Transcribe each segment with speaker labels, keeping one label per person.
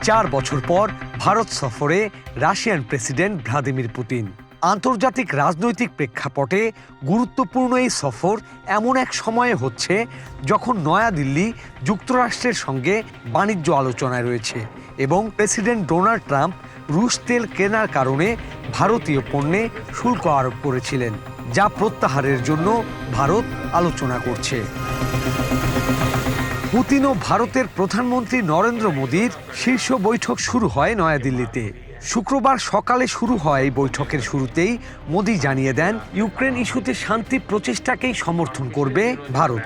Speaker 1: 4 বছর পর ভারত সফরে রাশিয়ান প্রেসিডেন্ট ভ্লাদিমির পুতিন। আন্তর্জাতিক রাজনৈতিক প্রেক্ষাপটে গুরুত্বপূর্ণ এই সফর এমন এক সময়ে হচ্ছে যখন নয়াদিল্লি যুক্তরাষ্ট্রের সঙ্গে বাণিজ্য আলোচনায় রয়েছে এবং প্রেসিডেন্ট ডোনাল্ড ট্রাম্প রুশ তেল কেনার কারণে ভারতীয় পণ্যে শুল্ক আরোপ করেছিলেন, যা প্রত্যাহারের জন্য ভারত আলোচনা করছে। পুতিন ও ভারতের প্রধানমন্ত্রী নরেন্দ্র মোদীর শীর্ষ বৈঠক শুরু হয় নয়াদিল্লিতে। শুক্রবার সকালে শুরু হয় এই বৈঠকের শুরুতেই মোদী জানিয়ে দেন, ইউক্রেন ইস্যুতে শান্তি প্রচেষ্টাকেই সমর্থন করবে ভারত।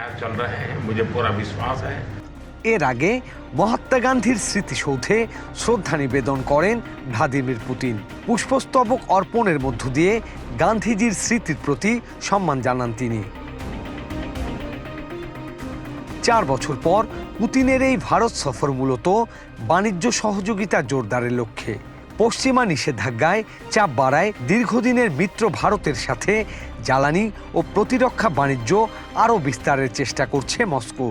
Speaker 1: এর আগে মহাত্মা গান্ধীর স্মৃতিসৌধে শ্রদ্ধা নিবেদন করেন ভ্লাদিমির পুতিন। পুষ্পস্তবক অর্পণের মধ্য দিয়ে গান্ধীজির স্মৃতির প্রতি সম্মান জানান তিনি। 4 বছর পর পুতিনের এই ভারত সফর মূলত বাণিজ্য সহযোগিতা জোরদারের লক্ষ্যে। পশ্চিমা নিষেধাজ্ঞায় চাপ বাড়ায় দীর্ঘদিনের মিত্র ভারতের সাথে জ্বালানি ও প্রতিরক্ষা বাণিজ্য আরও বিস্তারের চেষ্টা করছে মস্কো।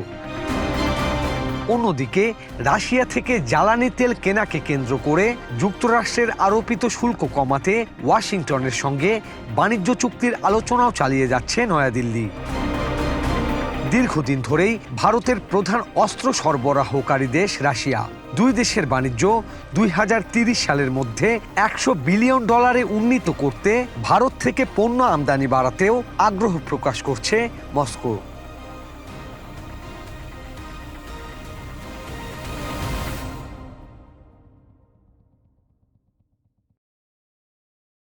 Speaker 1: অন্যদিকে রাশিয়া থেকে জ্বালানি তেল কেনাকে কেন্দ্র করে যুক্তরাষ্ট্রের আরোপিত শুল্ক কমাতে ওয়াশিংটনের সঙ্গে বাণিজ্য চুক্তির আলোচনাও চালিয়ে যাচ্ছে নয়াদিল্লি। দীর্ঘদিন ধরেই ভারতের প্রধান অস্ত্র সরবরাহকারী দেশ রাশিয়া। দুই দেশের বাণিজ্য 2030 সালের মধ্যে $100 বিলিয়ন উন্নীত করতে ভারত থেকে পণ্য আমদানি বাড়াতেও আগ্রহ প্রকাশ করছে মস্কো।